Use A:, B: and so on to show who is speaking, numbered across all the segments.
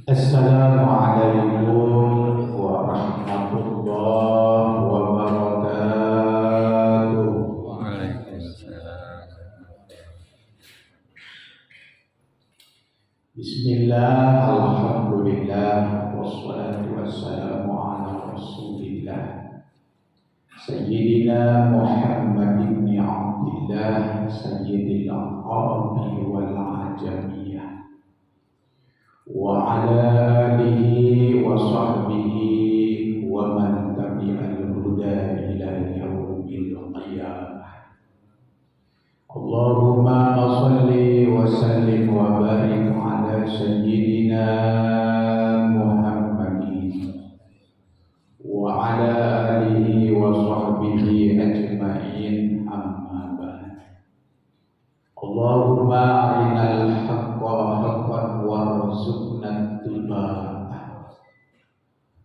A: Assalamualaikum warahmatullahi wabarakatuh.
B: Waalaikumsalam.
A: Bismillah, alhamdulillah, wassalatu wassalamu ala rasulillah Sayyidina Muhammad ibn Abdillah Sayyidil Arabi wal Ajamiyah wa ala alihi wa sahbihi wa man tabi'al huda ila yaumil qiyamah. Allahumma salli wa sallim wa barik ala sayyidina Muhammadin wa ala alihi wa sahbihi ajma'in, amma ba'd. Allahumma arinal haqqa haqqan warzuqna ittiba'ah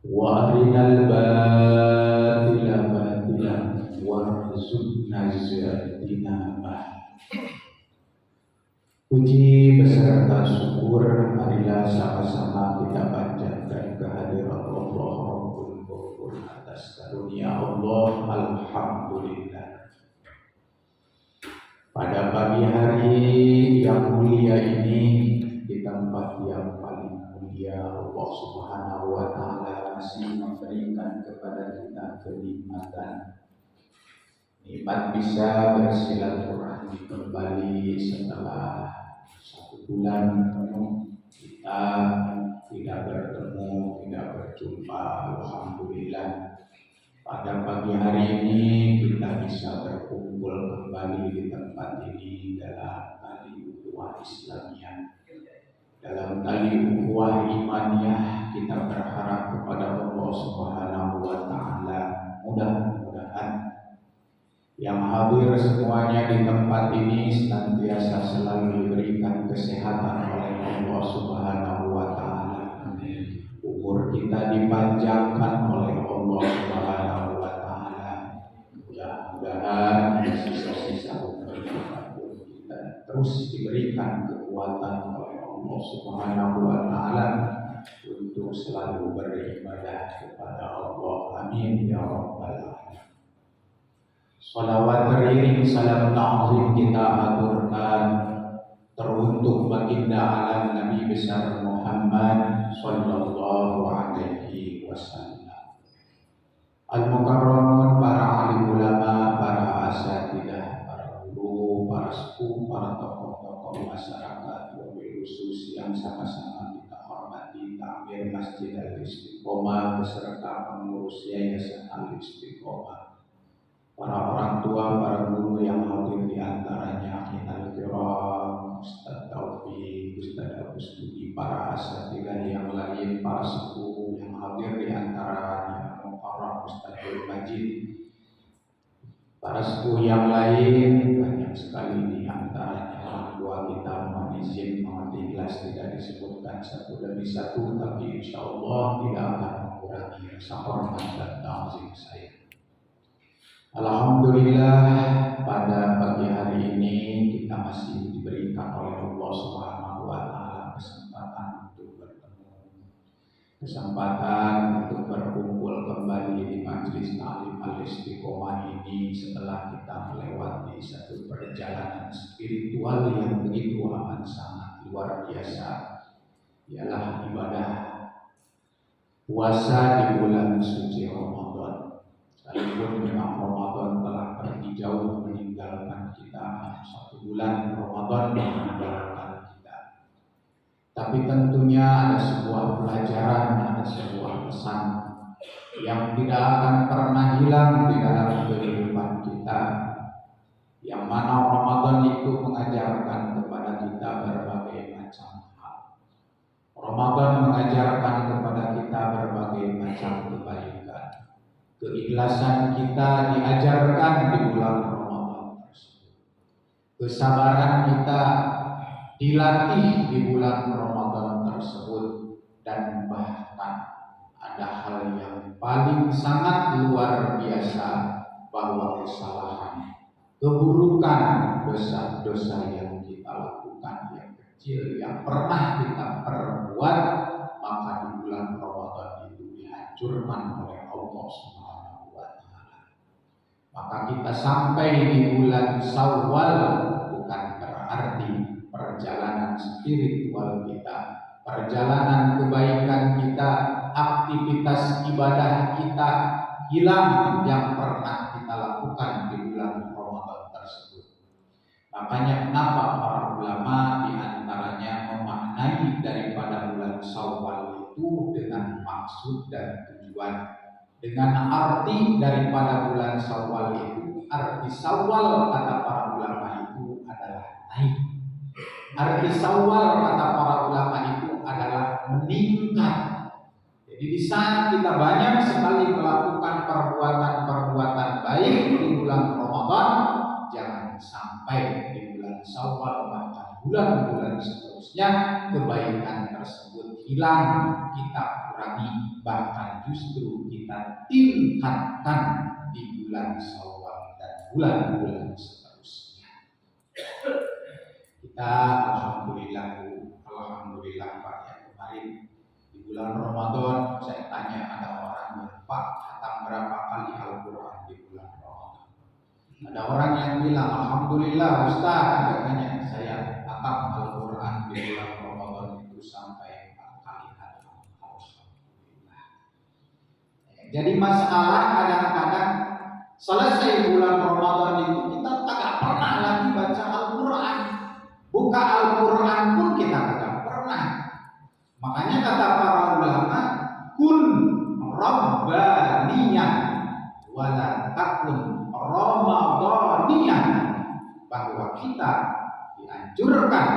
A: wa arinal batila batilan warzuqna ijtinabah. Puji beserta syukur marilah sama-sama kita panjatkan kehadirat Allah Rabbul Ghafur atas karunia Allah. Alhamdulillah. Pada pagi hari yang mulia ini, di tempat yang paling mulia, Allah Subhanahu wa Ta'ala masih memberikan kepada kita kenikmatan, nikmat bisa bersilaturahmi kembali setelah 1 bulan penuh kita tidak bertemu, tidak berjumpa. Alhamdulillah. Pada pagi hari ini kita bisa berkumpul kembali di tempat ini dalam tali ukhuwah Islamiyah, dalam tali ukhuwah imaniyah. Kita berharap kepada Allah Subhanahu wa Ta'ala, mudah-mudahan yang hadir semuanya di tempat ini senantiasa selalu diberikan kesehatan oleh Allah Subhanahu wa Ta'ala. Umur kita dipanjangkan oleh Allah Subhanahu wa Ta'ala. Mudah-mudahan sisa-sisa umur kita terus diberikan kekuatan oleh Allah Subhanahu wa Ta'ala untuk selalu beribadah kepada Allah. Amin ya rabbal alamin. Salawat beriring salam ta'zim kita aturkan teruntuk baginda alam Nabi besar Muhammad sallallahu alaihi wasallam. Al-Mukarramun, para alim ulama, para asatidah, para guru, para sepuh, para tokoh-tokoh masyarakat, wabil khusus yang sama-sama kita hormati Takmir Masjid Al-Istiqomah beserta pengurus Yayasan Al-Istiqomah, para orang tua, para guru yang hadir di antaranya, Akhirul Kiram, Ustaz Taufik, Ustaz Agus Budi, para asatidah yang lain, para sepuh yang hadir di antaranya, Mukarram Ustadzul Majid, para sepuh yang lain, banyak sekali di antaranya. Orang tua kita mohon izin, mohon ikhlas tidak disebutkan satu demi satu, tapi insya Allah tidak akan mengurangi rasa hormat dan ta'zim saya. Alhamdulillah, pada pagi hari ini kita masih diberikan oleh Allah Subhanahu wa Ta'ala kesempatan untuk bertemu, kesempatan untuk berkumpul kembali di majelis Ta'lim Al-Istiqomah ini setelah kita melewati satu perjalanan spiritual yang begitu amat sangat luar biasa, ialah ibadah puasa di bulan suci Ramadan. Sekalipun memang Ramadan telah pergi jauh meninggalkan kita, 1 bulan Ramadan meninggalkan kita, tapi tentunya ada sebuah pelajaran, ada sebuah pesan yang tidak akan pernah hilang di dalam kehidupan kita, yang mana Ramadan itu mengajarkan kepada kita berbagai macam hal. Ramadan mengajarkan kepada kita berbagai macam kebaikan. Keikhlasan kita diajarkan di bulan Ramadan tersebut. Kesabaran kita dilatih di bulan Ramadan tersebut. Dan bahkan ada hal yang paling sangat luar biasa, bahwa kesalahan, keburukan, dosa-dosa yang kita lakukan yang kecil, yang pernah kita perbuat, maka di bulan Ramadan itu dihancurkan oleh Allah Subhanahu wa taala. Maka kita sampai di bulan Syawal bukan berarti perjalanan spiritual kita, perjalanan kebaikan kita, aktivitas ibadah kita hilang yang pernah kita lakukan di bulan Ramadan tersebut. Makanya kenapa para ulama diantaranya memaknai daripada bulan Syawal itu dengan maksud dan tujuan. Dengan arti daripada bulan Syawal itu, arti Syawal kata para ulama itu adalah naik. Arti Syawal kata para ulama itu adalah meningkat. Jadi di saat kita banyak sekali melakukan perbuatan-perbuatan baik di bulan Ramadan, jangan sampai di bulan Syawal maka bulan-bulan seterusnya kebaikan tersebut hilang, kita kurangi, bahkan justru kita tingkatkan di bulan Syawal dan bulan-bulan seterusnya. Kita alhamdulillah Pak ya, kemarin di bulan Ramadan saya tanya ada orang yang Pak khatam berapa kali Al-Quran di bulan Ramadan. Ada orang yang bilang alhamdulillah Ustaz, katanya saya khatam Al-Quran di bulan Ramadan itu sampai 4 kali khatam. Alhamdulillah. Jadi masalah kadang-kadang selesai bulan Ramadan itu kita tak pernah lagi baca Al-Quran. Buka Al-Quran pun kita tidak pernah. Makanya kata para ulama, kun rabbaniyah wala takun ramadhaniyah, bahwa kita dianjurkan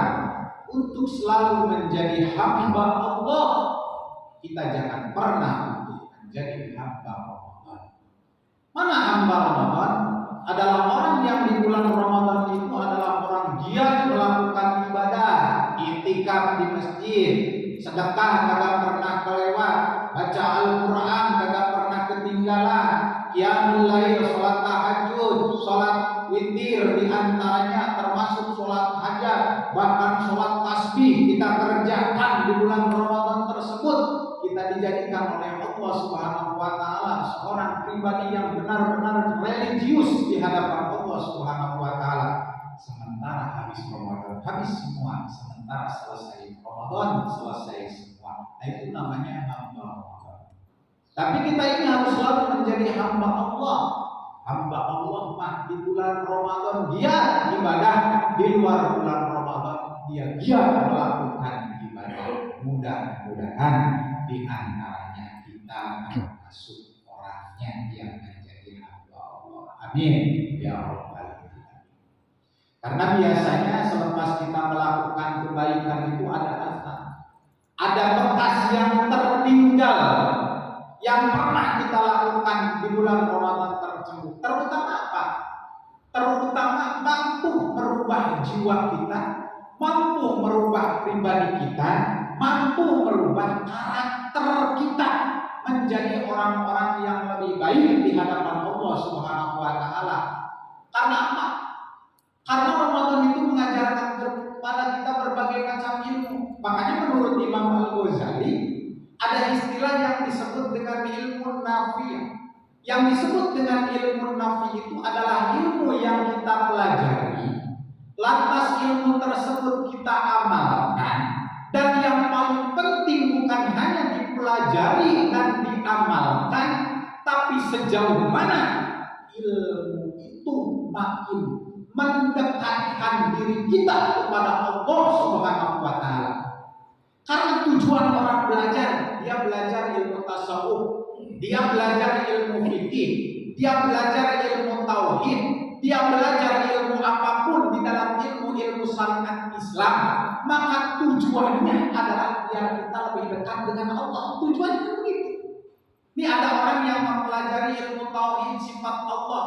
A: untuk selalu menjadi hamba Allah. Kita jangan pernah untuk menjadi hamba Ramadan. Mana hamba Ramadan? Adalah orang yang di bulan Ramadan itu adalah orang giat melakukan ibadah, i'tikaf di masjid, sedekah kagak pernah kelewat, baca Al-Quran kagak pernah ketinggalan, qiyamul lail, sholat tahajud, sholat witir diantaranya termasuk sholat hajat, bahkan sholat tasbih kita kerjakan di bulan Ramadan tersebut. Kita dijadikan oleh Allah Subhanahu wa taala seorang pribadi yang benar-benar religius di hadapan Allah Subhanahu wa taala. Sementara habis Ramadan, habis semua, sementara selesai Ramadan, selesai semua. Nah, itu namanya hamba Ramadan. Tapi kita ini harus selalu menjadi hamba Allah. Hamba Allah mah di bulan Ramadan dia ibadah, di luar bulan Ramadan dia giat melakukan ibadah. Mudah-mudahan di antaranya kita termasuk orangnya yang menjadi hamba Allah. Amin ya rabbal alamin. Karena biasanya selepas kita melakukan kebaikan itu ada bekas yang tertinggal yang pernah kita lakukan di bulan Ramadan tersebut. Terutama apa? Terutama mampu merubah jiwa kita, mampu merubah pribadi kita, mampu merubah karakter kita menjadi orang-orang yang lebih baik di hadapan Allah Subhanahu wa taala. Karena apa? Karena Ramadan itu mengajarkan kepada kita berbagai macam ilmu. Makanya menurut Imam Al-Ghazali ada istilah yang disebut dengan ilmu nafi. Yang disebut dengan ilmu nafi itu adalah ilmu yang kita pelajari, lantas ilmu tersebut kita amalkan, dan yang paling penting bukan hanya dipelajari dan diamalkan, tapi sejauh mana ilmu itu makin mendekatkan diri kita kepada Allah Subhanahu wa taala. Karena tujuan orang belajar, dia belajar ilmu tasawuf, dia belajar ilmu fikih, dia belajar ilmu tauhid, dia belajar ilmu apapun di dalam ilmu syariat Islam, maka tujuannya adalah biar kita lebih dekat dengan Allah. Tujuannya begitu. Ini ada orang yang mempelajari ilmu tauhid, sifat Allah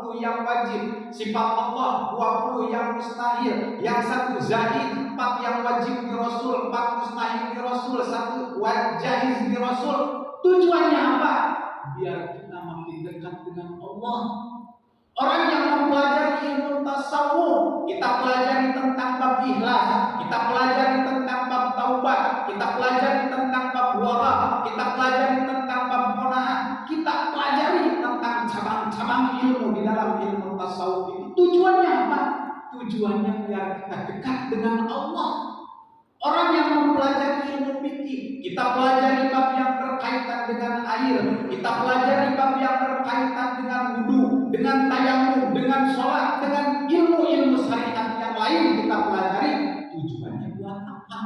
A: 20 yang wajib, sifat Allah 20 yang mustahil, yang satu zaid, 4 yang wajib di Rasul, 4 mustahil di Rasul, 1 jaiz di Rasul. Tujuannya apa? Biar kita makin dekat dengan Allah. Orang yang mempelajari ilmu tasawuf, kita pelajari tentang bab ikhlas, kita pelajari tentang bab tauhid, taubat, kita pelajari tentang bab wara, kita pelajari tentang bab qanaah, kita pelajari tentang cabang-cabang ilmu di dalam ilmu tasawuf ini. Tujuannya apa? Tujuannya biar kita dekat dengan Allah. Orang yang mempelajari ilmu fikih, kita pelajari bab yang berkaitan dengan air, kita pelajari bab yang berkaitan dengan wudu, dengan tayamum, dengan sholat, dengan ilmu-ilmu syariat yang lain kita pelajari. Tujuannya buat apa?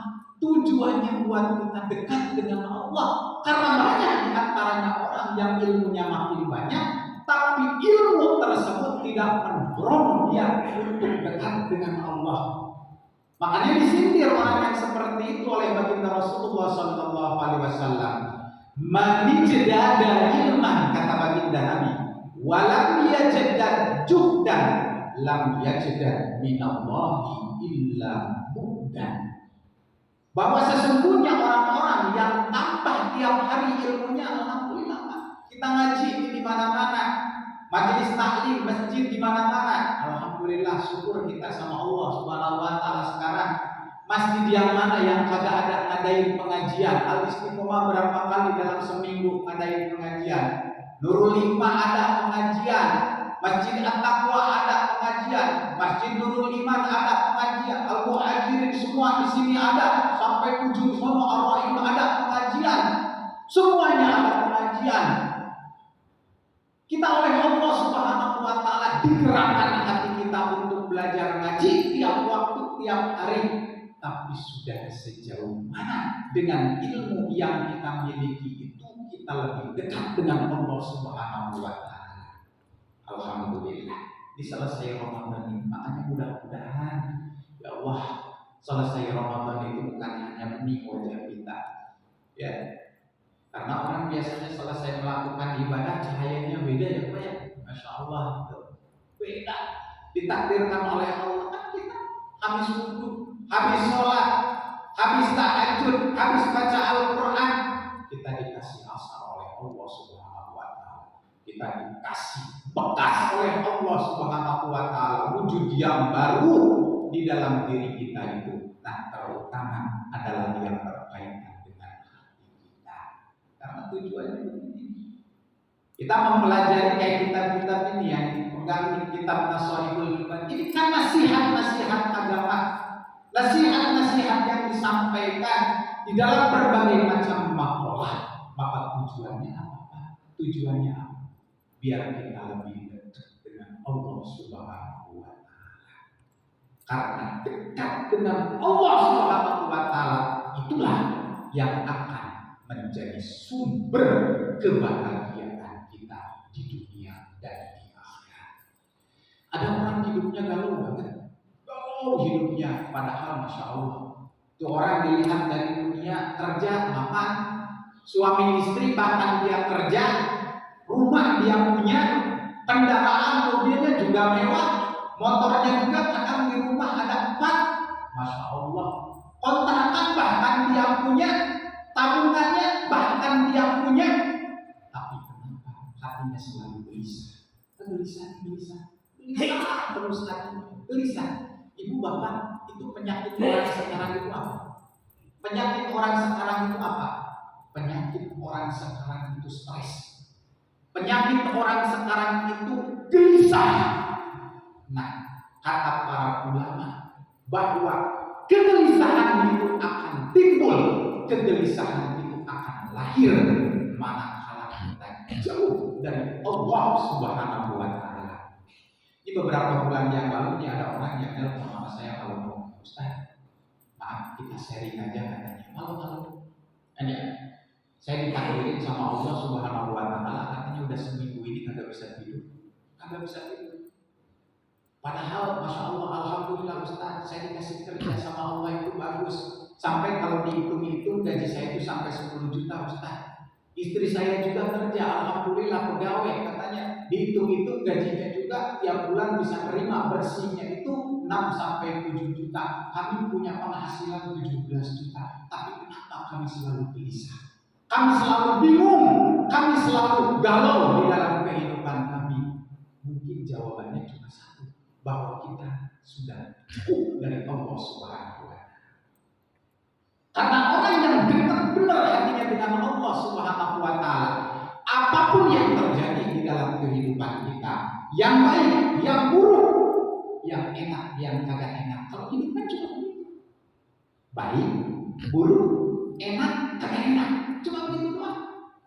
A: Tujuannya buat kita dekat dengan Allah. Karena banyak di antaranya orang yang ilmunya makin banyak, tapi ilmu tersebut tidak mendorong dia untuk dekat dengan Allah. Makanya disindir orang yang seperti itu oleh baginda Rasulullah Sallallahu Alaihi Wasallam. Man jadada ilman, kata baginda Nabi, walam yajadad juhdan, lam yajadad minallahi illa bu'dan. Bahwa sesungguhnya orang-orang yang tambah tiap hari ilmunya, alhamdulillah, kita ngaji di mana-mana, majelis taklim, masjid di mana-mana. Alhamdulillah, syukur kita sama Allah Subhanahu wa taala. Sekarang masjid yang mana yang kagak ada ngadain pengajian? Al Istiqomah berapa kali dalam seminggu ngadain pengajian? Nurul Hikmah ada pengajian, Masjid At-Taqwa ada pengajian, Masjid Nurul Iman ada pengajian, Al Muhajirin semua di sini ada, sampai ujung sono Ar-Rahim ada pengajian. Semuanya ada pengajian. Kita oleh Allah Subhanahu wa taala digerakkan hati kita untuk belajar ngaji tiap waktu, tiap hari. Tapi sudah sejauh mana dengan ilmu yang kita miliki itu kita lebih dekat dengan Allah Subhanahu wa taala. Alhamdulillah. Di selesai Ramadan ini, makanya mudah-mudahan ya Allah, selesai Ramadan itu bukan hanya benih wajah kita. Ya. Karena orang biasanya selesai melakukan ibadah cahayanya beda ya Pak ya. Masya Allah, beda. Ditakdirkan oleh Allah kan kita habis wudhu, habis sholat, habis tahajud, habis baca Al-Quran, kita dikasih asar oleh Allah Subhanahu wa taala. Kita dikasih bekas oleh Allah Subhanahu wa taala, wujud yang baru di dalam diri kita itu. Nah, terutama adalah yang berkaitan dengan hati kita. Karena tujuannya begini. Kita mempelajari kayak kitab-kitab ini yang dipegang kitab Naswaibul Iman. Ini kan nasihat-nasihat agama, nasihat-nasihat yang disampaikan di dalam berbagai macam makalah. Maka tujuannya apa? Tujuannya apa? Biar kita lebih dekat dengan Allah Subhanahu wa taala. Karena dekat dengan Allah Subhanahu wa taala itulah yang akan menjadi sumber kebahagiaan kita di dunia dan di akhirat. Ada orang hidupnya galau banget, galau hidupnya, padahal masya Allah, itu orang dilihat dari dunia kerja, makan, suami istri, bahkan dia kerja, rumah dia punya, kendaraan mobilnya juga mewah, motornya juga kadang di rumah ada 4, masya Allah, kontrakan bahkan dia punya, tabungannya bahkan dia punya, tapi kenapa hatinya selalu gelisah, gelisah terus hatinya gelisah. Ibu bapak, itu penyakit orang sekarang itu apa? Penyakit orang sekarang itu apa? Penyakit orang sekarang itu stres. Penyakit orang sekarang itu gelisah. Nah, kata para ulama bahwa kegelisahan itu akan timbul, kegelisahan itu akan lahir manakala kita jauh dari Allah Subhanahu wa taala. Ini beberapa bulan yang lalu ini ada orang yang nelfon sama saya, kalau mau Ustaz, maaf kita sharing aja katanya. Malu. Ini saya ditakdirin sama Allah Subhanahu wa taala, katanya udah seminggu ini kagak bisa tidur. Padahal masya Allah, alhamdulillah Ustaz, saya dikasih kerja sama Allah itu bagus. Sampai kalau dihitung-hitung gaji saya itu sampai 10 juta Ustaz. Istri saya juga kerja, alhamdulillah pegawai, katanya dihitung-hitung gajinya juga tiap bulan bisa terima bersihnya itu 6 sampai 7 juta. Kami punya penghasilan 17 juta. Tapi kenapa kami selalu gelisah? Kami selalu bingung, kami selalu galau di dalam kehidupan kami. Mungkin jawabannya cuma satu, bahwa kita sudah jauh dari Allah Subhanahu wa taala. Karena orang yang dekat benar hatinya dengan Allah Subhanahu wa taala, apapun yang terjadi di dalam kehidupan kita, yang baik, yang buruk, yang enak, yang kagak enak, kalau hidup kan cuma begitu. Baik, buruk, enak, kagak enak, cuma begitu doang.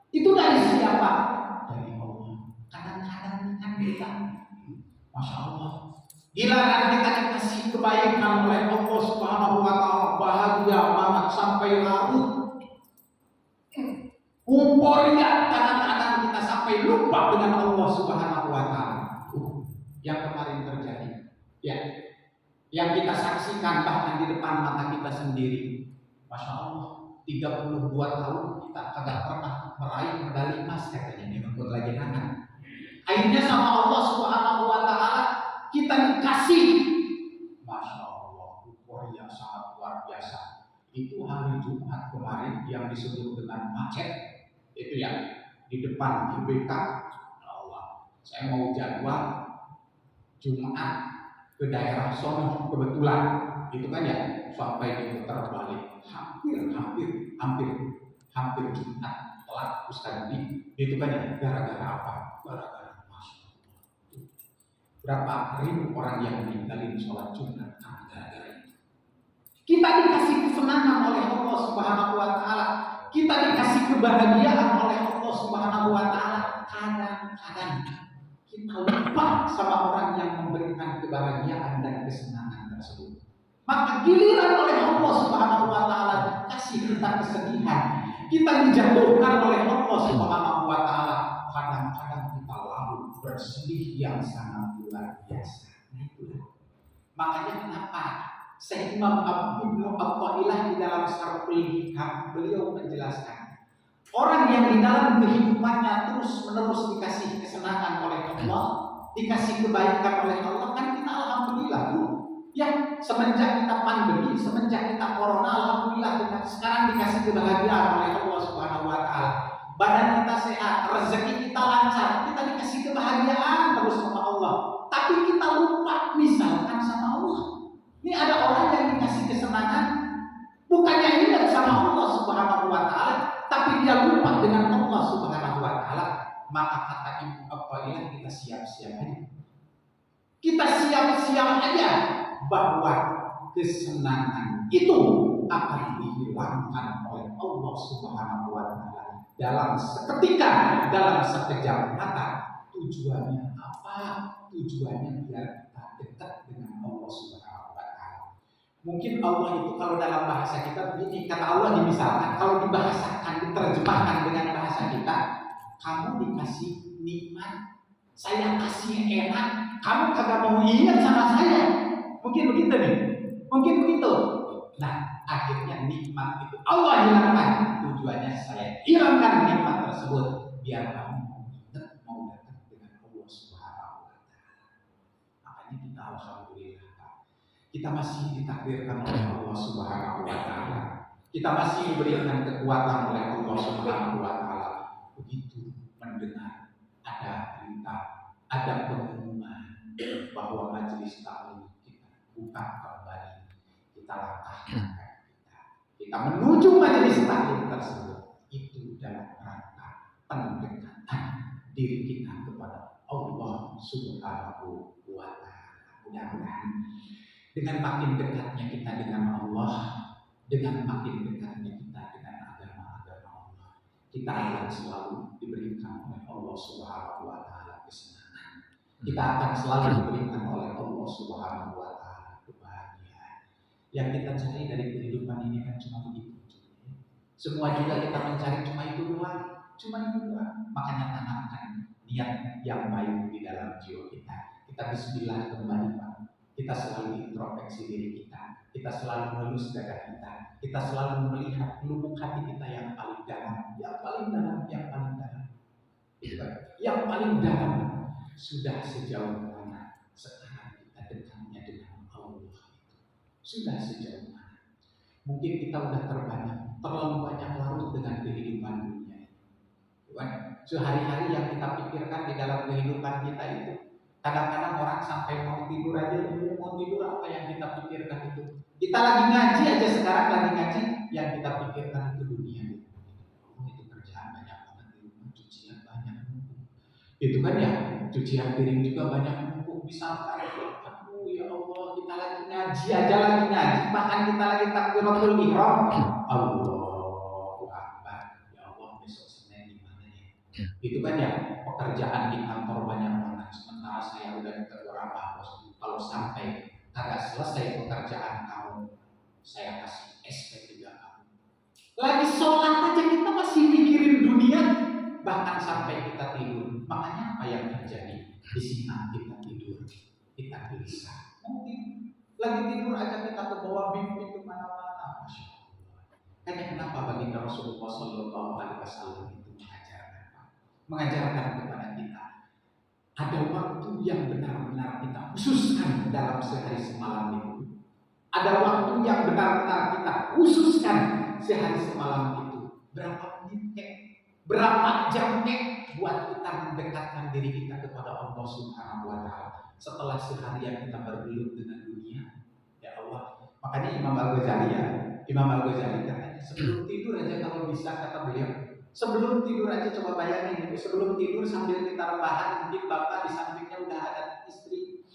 A: Itu dari siapa? Dari Allah. Kadang-kadang kan kita, masya Allah, giliran kita dikasih kebaikan oleh Allah Subhanahu wa taala, bahagia banget sampai larut. Euforia, kadang-kadang kita sampai lupa dengan Allah Subhanahu wa taala. Yang kemarin terjadi, ya, yang kita saksikan bahkan di depan mata kita sendiri. Masya Allah, 32 tahun kita kagak pernah meraih medali emas katanya di untuk lagi anak. Akhirnya sama Allah Subhanahu wa taala kita dikasih, masya Allah, euforia sangat luar biasa. Itu hari Jumat kemarin yang disebut dengan macet, itu ya di depan GBK. Allah, saya mau jadwal Jumat ke daerah sono kebetulan, itu kan ya sampai diputar balik, hampir Jumat telat Ustaz itu kan ya gara-gara apa? Gara-gara berapa ribu orang yang meninggalin sholat Jumat gara-gara itu. Kita dikasih kesenangan oleh Allah Subhanahu wa taala, kita dikasih kebahagiaan oleh Allah Subhanahu wa taala. Kadang-kadang kita lupa sama orang yang memberikan kebahagiaan dan kesenangan tersebut. Maka giliran oleh Allah Subhanahu wa taala kasih kita kesedihan, kita dijatuhkan oleh Allah Subhanahu wa taala, kadang-kadang kita lalu bersedih yang sangat luar biasa. Nah, itulah. Makanya kenapa Syekh Imam Ibnu Athaillah di dalam Syarhul Hikam beliau menjelaskan, orang yang di dalam kehidupannya terus-menerus dikasih kesenangan oleh Allah, dikasih kebaikan oleh Allah, kan kita alhamdulillah tuh. Ya, semenjak kita pandemi, semenjak kita corona, alhamdulillah kita sekarang dikasih kebahagiaan oleh Allah Subhanahu wa taala. Badan kita sehat, rezeki kita lancar, kita dikasih kebahagiaan terus sama Allah. Tapi kita lupa misalkan sama Allah. Ini ada orang yang dikasih kesenangan, bukannya ingat sama Allah Subhanahu wa taala, tapi dia lupa dengan Allah Subhanahu wa taala. Maka kata Ibu Athaillah, kita siap-siap aja. Kita siap-siap aja bahwa kesenangan itu akan dihilangkan oleh Allah Subhanahu wa taala dalam seketika, dalam sekejap mata. Tujuannya apa? Tujuannya biar kita dekat dengan Allah Subhanahu wa taala. Mungkin Allah itu kalau dalam bahasa kita begini, kata Allah misalkan, kalau dibahasakan, diterjemahkan dengan bahasa kita, kamu dikasih nikmat, saya kasih enak, kamu kagak mau ingat sama saya. Mungkin begitu nih, mungkin begitu. Nah, akhirnya nikmat itu Allah hilangkan. Tujuannya saya hilangkan nikmat tersebut biar kamu mau dekat dengan Allah Subhanahu wa taala. Makanya kita alhamdulillah, kita masih ditakdirkan oleh Allah Subhanahu wa taala. Kita masih diberikan kekuatan oleh Allah Subhanahu wa taala. Begitu mendengar ada berita, ada pengumuman bahwa majelis taklim buka kembali, kita langkahkan kita menuju majelis taklim tersebut, itu dalam rangka pendekatan diri kita kepada Allah Subhanahu wa taala. Mudah-mudahan dengan makin dekatnya kita dengan Allah, dengan makin dekatnya kita dengan agama-agama Allah, kita akan selalu diberikan oleh Allah Subhanahu wa taala kesenangan. Kita akan selalu diberikan oleh Allah Subhanahu wa taala kebahagiaan. Yang kita cari dari kehidupan ini kan cuma begitu. Semua juga kita mencari cuma itu doang. Makanya tanamkan niat yang baik di dalam jiwa kita. Kita bismillah kembali, Pak. Kita selalu introspeksi diri kita. Kita selalu melus dada kita. Kita selalu melihat lubuk hati kita yang paling dalam, yang paling dalam. Yang paling dalam sudah sejauh mana sekarang kita dekatnya dengan Allah itu. Sudah sejauh mana? Mungkin kita udah terlalu banyak larut dengan kehidupan dunia ini. Sehari-hari yang kita pikirkan di dalam kehidupan kita itu, kadang-kadang orang sampai mau tidur aja, mau tidur apa yang kita pikirkan itu. Kita lagi ngaji aja sekarang, lagi ngaji, yang kita Itu kan ya, cucian piring juga banyak numpuk misalkan. Aduh ya Allah, kita lagi ngaji aja lagi ngaji, bahkan kita lagi takbiratul ihram. Allahu Akbar. Ya Allah, besok Senin gimana ya? Itu kan ya, pekerjaan di kantor banyak banget. Sementara saya udah ditegur apa bos, kalau sampai kagak selesai pekerjaan kamu, saya kasih SP3 kamu. Lagi sholat aja kita masih mikirin dunia, bahkan sampai kita tidur. Makanya apa yang terjadi? Di sini kita tidur, kita gelisah. Mungkin lagi tidur aja kita ke bawah mimpi kemana-mana. Masya Allah. Hanya kenapa baginda Rasulullah Shallallahu Alaihi Wasallam itu mengajarkan kepada kita ada waktu yang benar-benar kita khususkan dalam sehari semalam itu. Ada waktu yang benar-benar kita khususkan sehari semalam itu. Berapa menit, berapa jam buat kita mendekatkan diri kita kepada Allah Subhanahu wa Ta'ala setelah seharian kita bergelut dengan dunia. Ya Allah, makanya Imam Al-Ghazali katanya sebelum tidur aja kalau bisa, kata beliau, sebelum tidur aja coba bayangin, sebelum tidur sambil kita rebahan, mungkin bapak di sampingnya udah ada istri,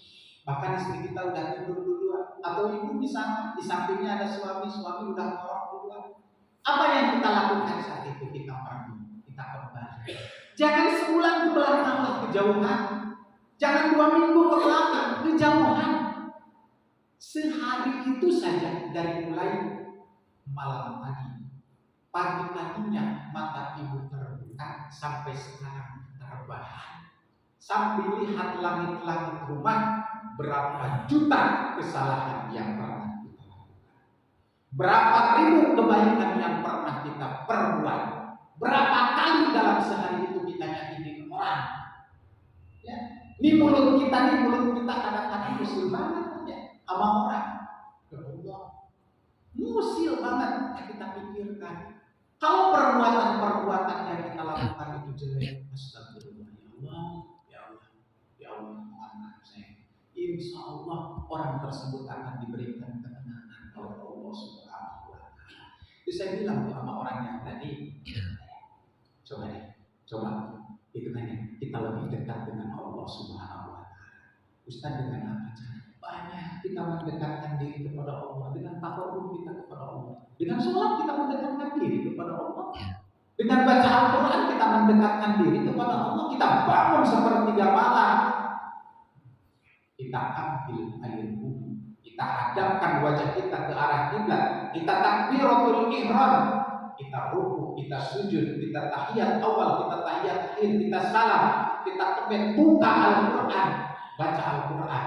A: bahkan istri kita udah tidur duluan, atau ibu bisa di sampingnya ada suami udah ngorok duluan. Apa yang kita lakukan saat itu? Kita pergi, kita kembali. Jangan sebulan ke belakang lah kejauhan, jangan 2 minggu ke belakang kejauhan. Sehari itu saja, dari mulai malam pagi-paginya mata ibu terbuka sampai sekarang terbahan. Sambil lihat langit-langit rumah, berapa juta kesalahan yang pernah kita lakukan, berapa ribu kebaikan yang pernah kita perbuat, berapa kali dalam sehari itu kita nyakitin orang. Ya, ini mulut kita kadang-kadang musil banget ya sama orang. Ya Allah, musil banget yang kita pikirkan. Kalau perbuatan-perbuatan yang kita lakukan itu jelek, astagfirullah, ya Allah, mohon maaf saya. Insya Allah orang tersebut akan diberikan ketenangan oleh Allah Subhanahu wa Ta'ala. Itu saya bilang tuh sama orang yang tadi, coba itu kan ya, kita lebih dekat dengan Allah Subhanahu wa Ta'ala. Ustaz, dengan apa cara? Banyak kita mendekatkan diri kepada Allah, dengan takarruf kita kepada Allah, dengan sholat kita mendekatkan diri kepada Allah, dengan baca Al-Quran kita mendekatkan diri kepada Allah. Kita bangun sepertiga malam, kita ambil air wudhu, kita hadapkan wajah kita ke arah kiblat, kita takbiratul ihram, kita ruku, kita sujud, kita tahiyat awal, kita tahiyat akhir, kita salam, kita buka Al-Quran, baca Al-Quran.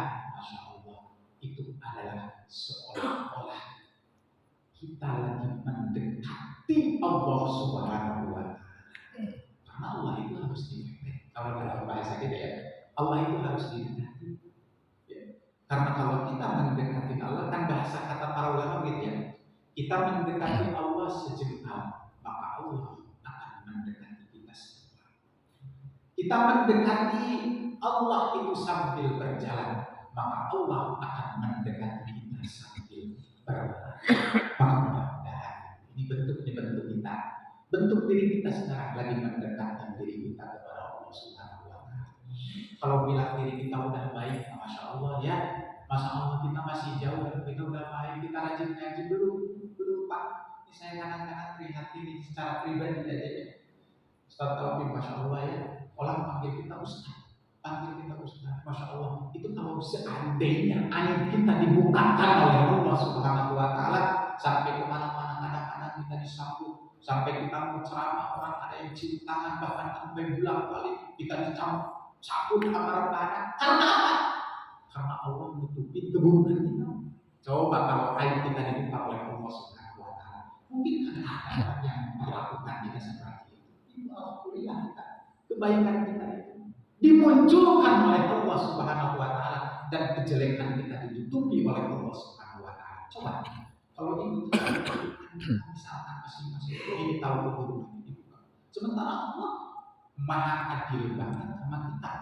A: Itu adalah seolah-olah kita lagi mendekati Allah Subhanahu wa Ta'ala. Karena Allah itu harus didekati. Kalau dalam bahasa kita ya, Allah itu harus didekati. Ya. Karena kalau kita mendekati Allah, kan bahasa kata para ulama gitu ya, kita mendekati Allah sejengkal, maka Allah akan mendekati kita semua. Kita mendekati Allah itu sambil berjalan, maka Allah akan mendekati kita sambil berjalan. Maka mudah-mudahan ini bentuk kita, bentuk diri kita sekarang lagi mendekatkan diri kita kepada Allah Subhanahu wa Ta'ala. Kalau bilang diri kita udah baik, masya Allah ya, masya Allah kita masih jauh, kita udah baik, kita rajin ngaji dulu Pak. Ini saya kadang-kadang prihatin secara pribadi aja ya. Ustaz Taufik, masya Allah ya, orang panggil kita Ustaz, masya Allah. Itu kalau seandainya aib kita dibukakan oleh Allah Subhanahu wa Ta'ala, sampai kemana-mana kadang-kadang kita disambut, sampai kita mau ceramah orang ada yang cium tangan, bahkan sampai bulan balik kita dicambut sama rebahan. Karena apa? Karena Allah menutupi keburukan kita. Coba kalau aib kita dibuka oleh Allah Subhanahu wa Ta'ala, mungkin ada orang yang melakukan kita seperti itu. Alhamdulillah kita, kebaikan kita itu dimunculkan oleh Allah Subhanahu wa Ta'ala, dan kejelekan kita ditutupi oleh Allah Subhanahu wa Ta'ala. Coba kalau itu misalkan masing-masing ini tahu keburukan itu, sementara Allah maha adil banget sama kita.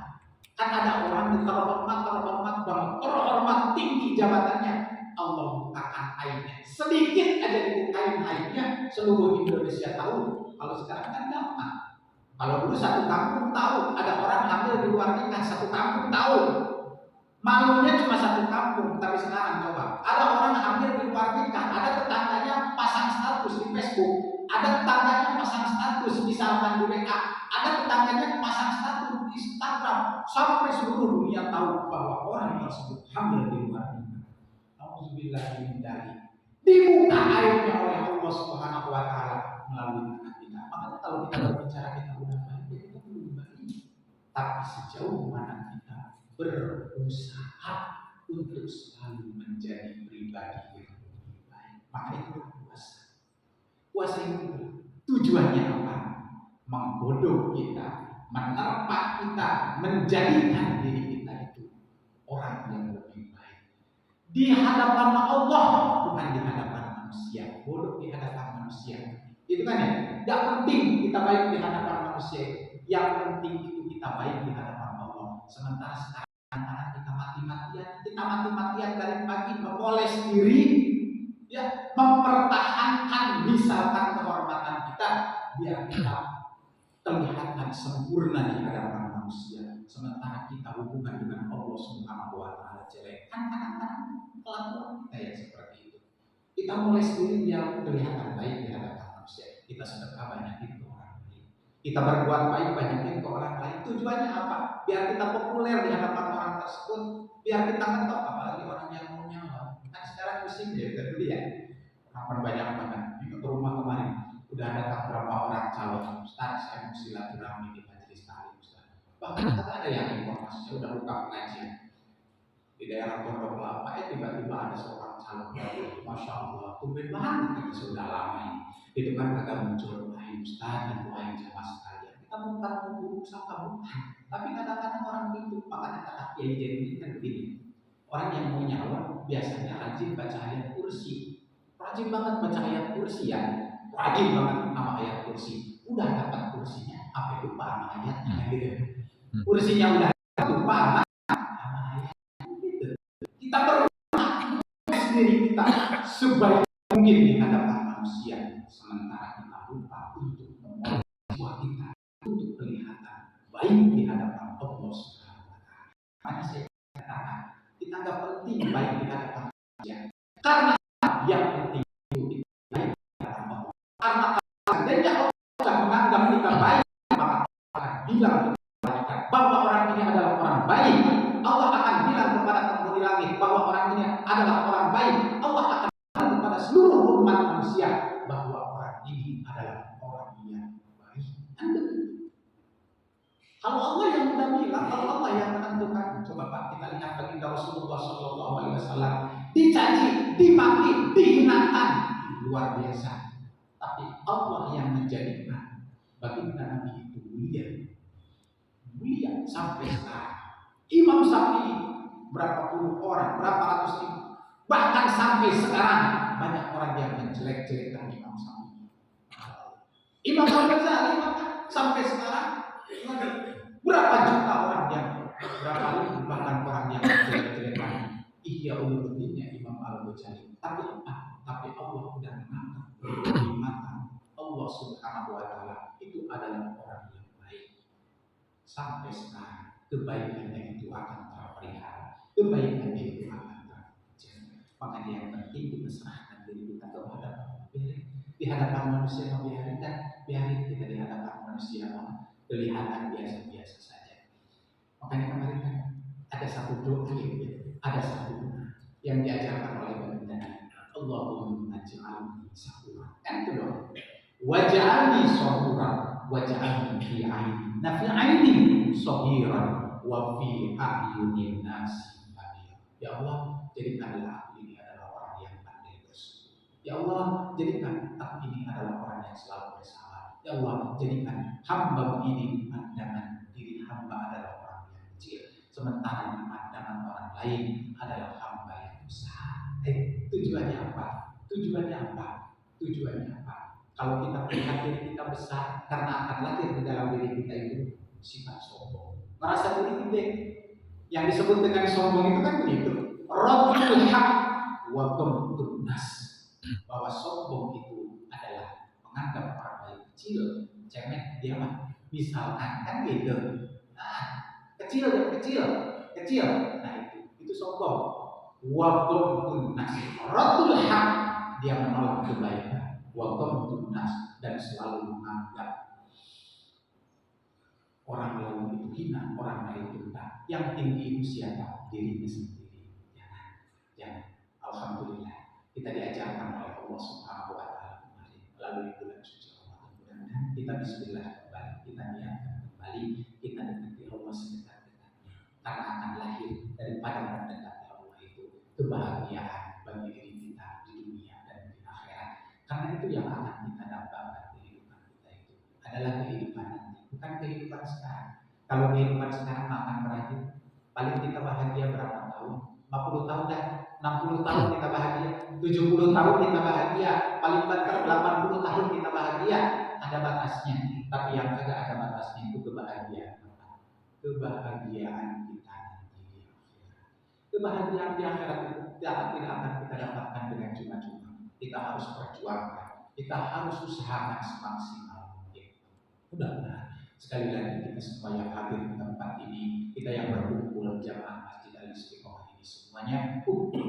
A: Kan ada orang terhormat tinggi jabatannya, Allah bukakan aibnya sedikit aja, dibukain aibnya seluruh Indonesia tahu. Kalau sekarang kan gampang, Kalau dulu satu kampung tahu ada orang hamil di luar nikah, satu kampung tahu. Malunya cuma satu kampung, tapi sekarang coba ada orang hamil di luar nikah, ada tetangganya pasang status di Facebook, ada tetangganya pasang status misalkan di WA, ada tetangganya pasang status di Instagram, sampai seluruh dunia tahu bahwa orang tersebut hamil di luar nikah. Alhamdulillah dibuka aibnya oleh Allah Subhanahu wa taala melalui anak kita. Makanya kalau kita berbicara kita udah baik, itu belum baik. Tapi sejauh mana kita berusaha untuk selalu menjadi pribadi yang lebih baik, maka itu puasa. Puasa itu tujuannya apa? Menggodok kita, menerpa kita, menjadikan diri kita itu orang yang lebih baik di hadapan Allah, bukan di hadapan manusia. Bodoh di hadapan manusia itu kan ya, tidak penting kita baik di hadapan manusia, yang penting itu kita baik di hadapan Allah. Sementara sekarang kita mati-matian dari pagi memoles diri, ya, mempertahankan misalkan kehormatan kita biar kita kelihatan sempurna di hadapan manusia, sementara kita hubungan dengan Allah Subhanahu wa taala jelek. Kan kadang-kadang kelakuan kita yang seperti itu. Kita mulai sendiri yang kelihatan baik di hadapan manusia. Kita sedekah banyakin ke orang lain. Kita berbuat baik banyakin ke orang lain. Tujuannya apa? Biar kita populer di hadapan orang tersebut. Biar kita mentok, apalagi orang yang mau nyawa. Kan sekarang musim ya, kita dulu ya. Orang banyak banget. Di rumah kemarin udah datang berapa orang calon Ustaz, saya mau silaturahmi di majelis taklim Ustaz. Bahkan ada yang informasi saya udah buka pengajian di daerah Pondok Kelapa, tiba-tiba ada seorang calon baru, masya Allah, tumben banget kita sudah lama ini. Itu kan agak muncul, wahai Ustaz dan wahai jamaah sekalian. Kita bukan mau buruk sangka, bukan. Tapi kadang-kadang orang itu, makanya kata Kiai Jadi kan begini. Orang yang mau nyawa biasanya rajin baca ayat kursi, rajin banget baca ayat kursi ya, rajin banget sama ayat kursi. Udah dapat kursinya, apa lupa sama ayatnya gitu. Kursinya udah lupa sama ayatnya. Kita berusaha sendiri kita sebaik mungkin di hadapan manusia, sementara kita lupa untuk memulai jiwa kita untuk kelihatan baik di hadapan Allah Subhanahu wa taala. Makanya saya katakan kita nggak penting baik di hadapan manusia, karena yang penting itu baik di hadapan Allah. Karena seandainya Allah sudah menganggap kita baik, maka Allah akan bilang bahwa orang ini adalah orang baik. Allah akan bilang kepada penghuni langit bahwa orang ini adalah orang baik. Allah akan bilang kepada seluruh umat manusia bahwa orang ini adalah orang yang baik. Kalau Allah yang sudah bilang, kalau Allah yang menentukan, coba Pak kita lihat baginda Rasulullah Shallallahu Alaihi Wasallam dicaci, dimaki, dihinakan, luar biasa. Tapi Allah yang menjadikan baginda Nabi itu mulia sampai sekarang. Imam Syafi'i berapa puluh orang, berapa ratus ribu, bahkan sampai sekarang banyak orang yang menjelek-jelekkan Imam Syafi'i. Imam Ghazali sampai sekarang berapa juta orang yang, berapa ribu bahkan orang yang menjelek-jelekkan Ihya Ulumuddinnya Imam Al-Ghazali. Tapi apa? Tapi Allah sudah mengangkat di mata Allah Subhanahu wa taala itu adalah orang yang baik. Sampai sekarang kebaikannya itu akan terpelihara, kebaikannya itu akan terjaga. Makanya yang penting kita serahkan diri kita kepada Allah. Di hadapan manusia biarin kita di hadapan manusia kelihatan biasa-biasa saja. Makanya kemarin kan ada satu doa ada satu doa yang diajarkan oleh baginda Allahumma ij'alni sabura. Kan itu doa. Waj'alni sabura waj'alni fi aini. Nah fi aini sahiran wa fi a'yunin nasi kabira. Ya Allah, jadikanlah aku ini adalah orang yang pandai bersyukur. Ya Allah, jadikan aku ini adalah orang yang selalu bersabar. Ya Allah, jadikan hamba ini pandangan diri hamba adalah orang yang kecil, sementara di pandangan orang lain adalah hamba yang besar. Tujuannya apa? Tujuannya apa? Tujuannya apa? Kalau kita melihat diri kita besar, karena akan lahir di dalam diri kita itu sifat sombong, merasa diri gede. Yang disebut dengan sombong itu kan begitu. Rabbul haq wa ghamtun nas. Bahwa sombong itu adalah menganggap orang lain kecil, cemen, dia mah Misalkan kan gitu. Nah, kecil, kecil. Nah itu sombong. Wadhamtun nas. Radul haq, dia menolak kebaikan. Wadhamtun nas, dan selalu menganggap orang lain itu hina, orang lain itu rendah. Yang tinggi itu siapa? Dirinya sendiri. Jangan. Alhamdulillah kita diajarkan oleh Allah Subhanahu wa taala kemarin melalui bulan suci Ramadan. Mudah-mudahan kita bismillah kembali, kita niatkan kembali, kita dekati Allah sedekat-dekatnya. Karena akan lahir daripada mendekati Allah itu kebahagiaan bagi diri kita di dunia dan di akhirat. Karena itu yang akan kita dapatkan kehidupan kita itu adalah kehidupan nanti, bukan kehidupan sekarang. Kalau kehidupan sekarang akan berakhir, paling kita bahagia berapa tahun? 50 tahun dah, 60 tahun kita bahagia, 70 tahun kita bahagia, paling banter 80 tahun kita bahagia. Ada batasnya, tapi yang kagak ada batasnya itu kebahagiaan. Kebahagiaan kita nanti di akhirat. Kebahagiaan di akhirat itu tidak akan kita dapatkan dengan cuma-cuma. Kita harus perjuangkan, kita harus usahakan semaksimal mungkin. Mudah-mudahan sekali lagi kita semua yang hadir di tempat ini, kita yang berkumpul jamaah Masjid Al-Istiqomah ini semuanya,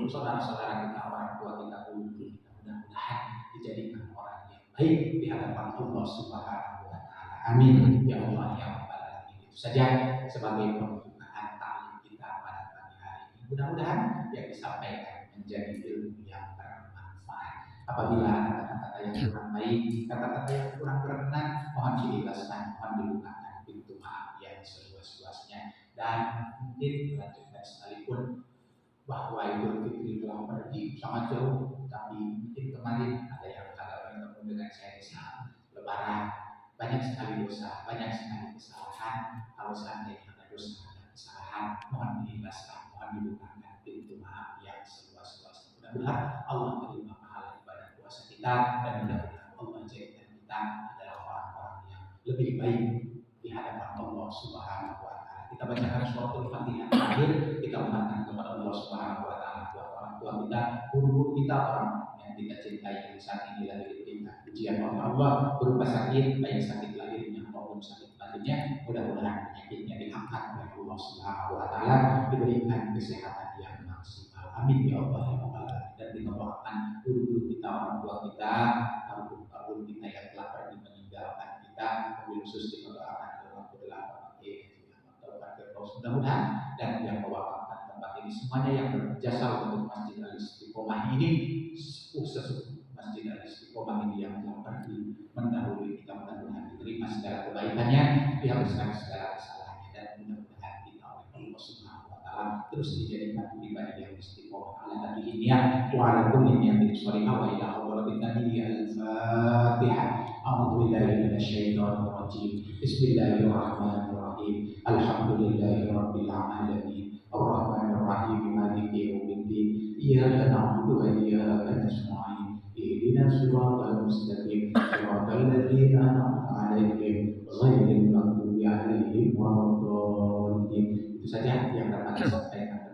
A: saudara-saudara kita, orang tua kita, guru kita, mudah-mudahan dijadikan orang yang baik di hadapan Allah Subhanahu wa taala. Amin ya Allah ya Rabbal alamin. Itu saja sebagai pembukaan taklim kita pada pagi hari ini. Mudah-mudahan yang disampaikan menjadi ilmu yang bermanfaat. Apabila ada kata-kata yang kurang baik, kata-kata yang kurang berkenan, mohon dijelaskan, mohon dibukakan pintu maaf yang seluas-luasnya. Dan mungkin melanjutkan sekalipun bahwa Idul Fitri telah pergi sangat jauh, tapi mungkin kemarin ada yang kagak bertemu dengan saya di saat Lebaran. Banyak sekali dosa, banyak sekali kesalahan. Kalau seandainya ada dosa dan kesalahan, mohon dijelaskan, mohon dibukakan pintu maaf yang seluas-luasnya. Mudah-mudahan Allah menerima pahala ibadah puasa kita, dan mudah-mudahan Allah jadikan kita adalah orang-orang yang lebih baik di hadapan Allah Subhanahu wa taala. Kita bacakan suratul Fatihah terakhir, kita mohonkan kepada Allah Subhanahu wa taala buat orang tua kita, guru kita, orang yang kita cintai yang saat ini lagi diberikan ujian oleh Allah berupa sakit, baik sakit lahirnya maupun sakit batinnya. Mudah-mudahan penyakitnya diangkat oleh Allah Subhanahu wa taala, diberikan kesehatan yang maksimal. Amin ya Allah ya Rabbal alamin. Dan kita doakan guru-guru kita, orang tua kita, guru kita yang telah pergi meninggalkan kita, mobil khusus kita doakan dalam kedelapan mudah-mudahan, dan yang mewakafkan tempat ini semuanya yang berjasa untuk Masjid Al-Istiqomah ini, sukses Masjid Al-Istiqomah ini yang telah pergi mendahului kita, mudah-mudahan diterima segala kebaikannya, dihapuskan segala kesalahannya, dan mudah-mudahan kita oleh Allah Subhanahu wa taala terus dijadikan pribadi yang istiqomah ala hadhihi niyah wa ala kulli niyatin shalihah wa ila hadratin nabi al-Fatihah. A'udzu billahi minasyaitonir rajim. Bismillahirrahmanirrahim. Alhamdulillahi rabbil alamin. Ar-Rahmanir Rahim. Maliki yaumiddin. Iyyaka na'budu wa iyyaka nasta'in. Ihdinas siratal mustaqim. Siratal ladzina an'amta 'alaihim ghairil maghdubi 'alaihim waladdallin. Itu saja yang dapat disampaikan.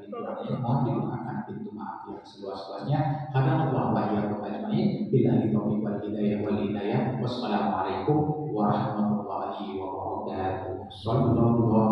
A: Mohon didoakan pintu maaf yang seluas-luasnya. Karena Allah wa iyyakum ajmain. Billahi taufiq wal hidayah. Wassalamualaikum warahmatullahi wabarakatuh. Sallallahu